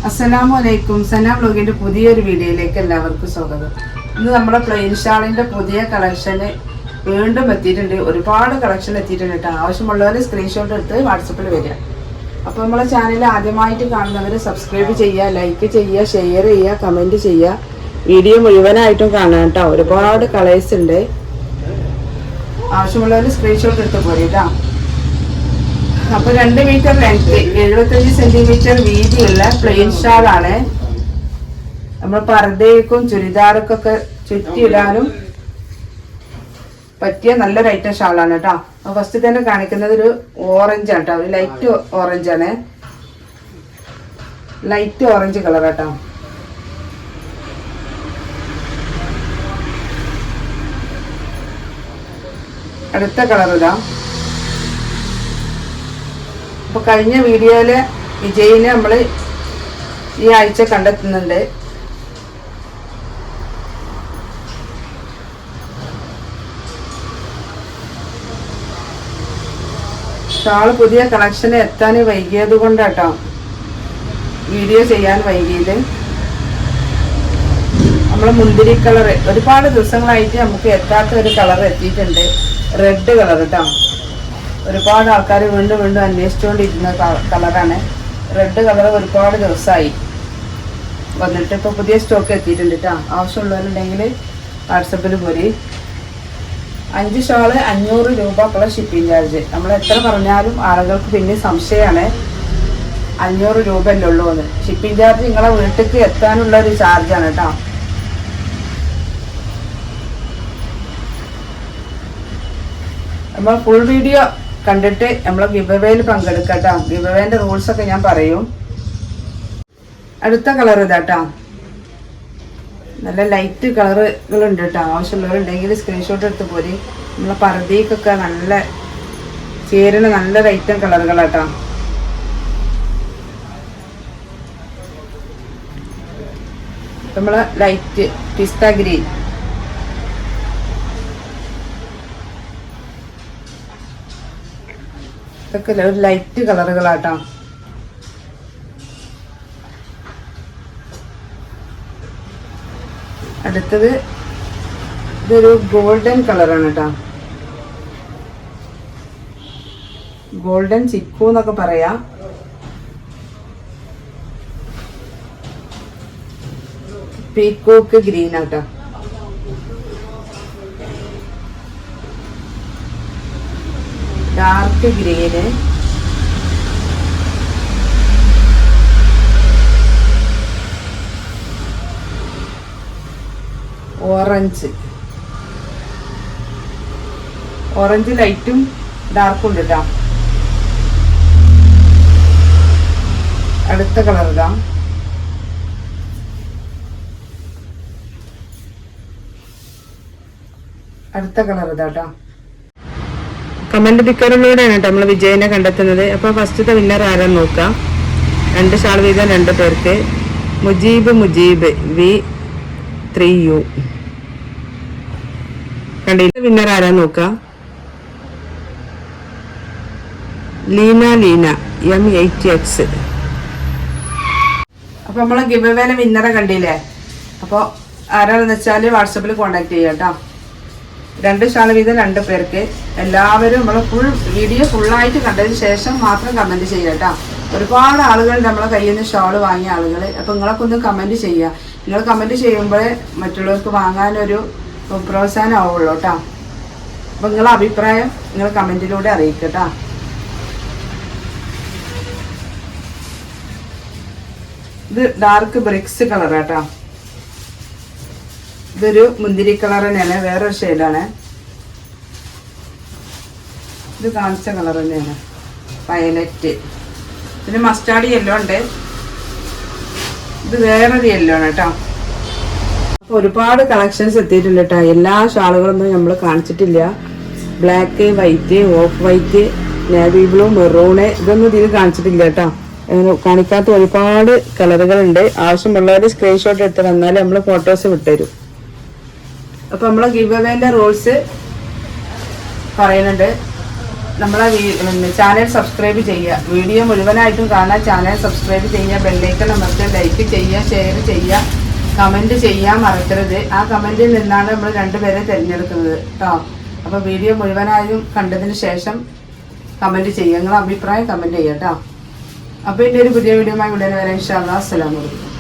അസ്സലാമലൈക്കും. സന വ്ലോഗിന്റെ പുതിയൊരു വീഡിയോയിലേക്ക് എല്ലാവർക്കും സ്വാഗതം. ഇന്ന് നമ്മുടെ പ്ലെയിൻ ഷാളിന്റെ പുതിയ കളക്ഷന് വീണ്ടും എത്തിയിട്ടുണ്ട്. ഒരുപാട് കളക്ഷൻ എത്തിയിട്ടുണ്ട് കേട്ടോ. ആവശ്യമുള്ളവർ സ്ക്രീൻഷോട്ട് എടുത്ത് വാട്സപ്പിൽ വരിക. അപ്പോൾ നമ്മളെ ചാനൽ ആദ്യമായിട്ട് കാണുന്നവർ സബ്സ്ക്രൈബ് ചെയ്യുക, ലൈക്ക് ചെയ്യുക, ഷെയർ ചെയ്യുക, കമൻറ്റ് ചെയ്യുക. വീഡിയോ മുഴുവനായിട്ടും കാണാം കേട്ടോ. ഒരുപാട് കളേഴ്സ് ഉണ്ട്. ആവശ്യമുള്ളവർ സ്ക്രീൻഷോട്ട് എടുത്ത് പോരും കേട്ടോ. അപ്പൊ 2 മീറ്റർ ലെങ്ത് 75 സെന്റിമീറ്റർ വീതിയുള്ള പ്ലെയിൻ ഷാളാണ്. നമ്മൾ പർദ്ദയ്ക്കും ചുരിദാർക്കൊക്കെ ചുറ്റിയിടാനും പറ്റിയ നല്ലൊരു ഐറ്റം ഷാളാണ് കേട്ടോ. ഫസ്റ്റ് തന്നെ കാണിക്കുന്നത് ഒരു ഓറഞ്ച് ആണ് കേട്ടോ. ഒരു ലൈറ്റ് ഓറഞ്ച് ആണ്. ലൈറ്റ് ഓറഞ്ച് കളർ കേട്ടോ. അടുത്ത കളർ ഇതാ. അപ്പൊ കഴിഞ്ഞ വീഡിയോയില് വിജയിനെ നമ്മള് ഈ ആഴ്ച കണ്ടെത്തുന്നുണ്ട്. ഷാള് പുതിയ കളക്ഷന് എത്താൻ വൈകിയത് കൊണ്ടാട്ടോ വീഡിയോ ചെയ്യാൻ വൈകിയത്. നമ്മള് മുന്തിരി കളർ ഒരുപാട് ദിവസങ്ങളായിട്ട് നമുക്ക് എത്താത്ത ഒരു കളർ എത്തിയിട്ടുണ്ട്. റെഡ് കളർ കേട്ടോ. ഒരുപാട് ആൾക്കാർ വീണ്ടും വീണ്ടും അന്വേഷിച്ചുകൊണ്ടിരുന്ന കളറാണ്. റെഡ് കളർ ഒരുപാട് ദിവസമായി വന്നിട്ട് ഇപ്പോൾ പുതിയ സ്റ്റോക്ക് എത്തിയിട്ടുണ്ട് കേട്ടോ. ആവശ്യമുള്ളവരുണ്ടെങ്കിൽ വാട്സപ്പിൽ പോരി. 5 ഷാള് 500 രൂപ പ്ലസ് ഷിപ്പിംഗ് ചാർജ്. നമ്മൾ എത്ര പറഞ്ഞാലും ആളുകൾക്ക് പിന്നെ സംശയമാണ് 500 രൂപയല്ലേ ഉള്ളൂ എന്ന്. ഷിപ്പിംഗ് ചാർജ് നിങ്ങളെ വീട്ടിലേക്ക് എത്താനുള്ള ഒരു ചാർജാണ് കേട്ടോ. നമ്മൾ ഫുൾ വീഡിയോ കണ്ടിട്ട് നമ്മൾ ഗിവ് അവേയിൽ പങ്കെടുക്കട്ടോ. ഗിവ് അവേന്റെ റൂൾസ് ഒക്കെ ഞാൻ പറയും. അടുത്ത കളർ ഇതാട്ടോ. നല്ല ലൈറ്റ് കളറുകളുണ്ട് കേട്ടോ. ആവശ്യമുള്ളവരുണ്ടെങ്കിൽ സ്ക്രീൻഷോട്ട് എടുത്ത് പോരി. നമ്മളെ പർദ്ദയ്ക്കൊക്കെ നല്ല ചേരുന്ന നല്ലൊരു ഐറ്റം കളറുകളാട്ടോ. നമ്മളെ ലൈറ്റ് പിസ്ത ഗ്രീൻ, ഇതൊക്കെ ഒരു ലൈറ്റ് കളറുകളാട്ടോ. അടുത്തത് ഇതൊരു ഗോൾഡൻ കളറാണ് കേട്ടോ. ഗോൾഡൻ ചിക്കു എന്നൊക്കെ പറയാം. പീക്കോക്ക് ഗ്രീൻ ആട്ടോ. Dark green, orange. ഓറഞ്ച് ലൈറ്റും ഡാർക്കും ഉണ്ട് കേട്ടോ. അടുത്ത കളർ ഇതാ. അടുത്ത കളർ ഇതാട്ടോ. കമന്റ് പിക്കറിലൂടെയാണ് കേട്ടോ നമ്മൾ വിജയനെ കണ്ടെത്തുന്നത്. അപ്പോൾ ഫസ്റ്റത്തെ വിന്നർ ആരാന്ന് നോക്കാം. 2 ഷാൾ വീതം 2 പേർക്ക്. മുജീബ് V3U കണ്ടില്ല. വിന്നർ ആരാന്ന് നോക്കാം. ലീന M8X. അപ്പൊ നമ്മളെ ഗിവ് അവേയിലെ വിന്നറെ കണ്ടില്ലേ. അപ്പോൾ ആരാണെന്ന് വെച്ചാൽ വാട്സപ്പിൽ കോണ്ടാക്ട് ചെയ്യാം കേട്ടോ. 2 ഷാൾ വീതം 2 പേർക്ക്. എല്ലാവരും നമ്മളെ ഫുൾ വീഡിയോ ഫുള്ളായിട്ട് കണ്ടതിന് ശേഷം മാത്രം കമൻറ്റ് ചെയ്യുക കേട്ടോ. ഒരുപാട് ആളുകൾ നമ്മളെ കയ്യിൽ നിന്ന് ഷാൾ വാങ്ങിയ ആളുകൾ. അപ്പോൾ നിങ്ങളൊക്കെ ഒന്ന് കമൻറ്റ് ചെയ്യുക. നിങ്ങൾ കമൻറ്റ് ചെയ്യുമ്പോഴേ മറ്റുള്ളവർക്ക് വാങ്ങാനൊരു പ്രോത്സാഹനം ആവുള്ളൂ കേട്ടോ. അപ്പോൾ നിങ്ങളെ അഭിപ്രായം നിങ്ങൾ കമൻറ്റിലൂടെ അറിയിക്കുക കേട്ടോ. ഇത് ഡാർക്ക് ബ്രിക്സ് കളറാട്ടോ. ഇതൊരു മുന്തിരി കളർ തന്നെയാണ്, വേറൊരു ഷെയ്ഡാണ്. ഇത് കാണിച്ച കളർ തന്നെയാണ്, വയലറ്റ്. പിന്നെ മസ്റ്റാർഡ് യെല്ലോ ഉണ്ട്. ഇത് വേറൊരു യെല്ലോ ആണ് കേട്ടോ. അപ്പോൾ ഒരുപാട് കളക്ഷൻസ് എത്തിയിട്ടുണ്ട് കേട്ടോ. എല്ലാ ഷാളുകളൊന്നും നമ്മൾ കാണിച്ചിട്ടില്ല. Black, white, of white, navy blue, maroon ഇതൊന്നും ഇതിൽ കാണിച്ചിട്ടില്ല കേട്ടോ. കാണിക്കാത്ത ഒരുപാട് കളറുകളുണ്ട്. ആവശ്യമുള്ളവർ സ്ക്രീൻഷോട്ട് എടുത്ത് വന്നാൽ നമ്മൾ ഫോട്ടോസ് വിട്ടുതരും. അപ്പോൾ നമ്മളെ ഗിവ് അവേന്റെ റൂൾസ് പറയുന്നുണ്ട്. നമ്മളെ ചാനൽ സബ്സ്ക്രൈബ് ചെയ്യുക. വീഡിയോ മുഴുവനായിട്ടും കാണാൻ ചാനൽ സബ്സ്ക്രൈബ് ചെയ്യുക, ബെല്ലൈക്കൺ അമർത്തുക, ലൈക്ക് ചെയ്യുക, ഷെയർ ചെയ്യുക, കമൻറ്റ് ചെയ്യാൻ മറക്കരുത്. ആ കമൻറ്റിൽ നിന്നാണ് നമ്മൾ 2 പേരെ തിരഞ്ഞെടുക്കുന്നത് കേട്ടോ. അപ്പോൾ വീഡിയോ മുഴുവനായും കണ്ടതിന് ശേഷം കമൻറ്റ് ചെയ്യുക, നിങ്ങളുടെ അഭിപ്രായം കമൻറ്റ് ചെയ്യുക കേട്ടോ. അപ്പോൾ ഇതിൻ്റെ ഒരു പുതിയ വീഡിയോയുമായി ഉടനെ വരാം. ഇൻഷാ അല്ലാഹ്. അസ്സലാമു അലൈക്കും.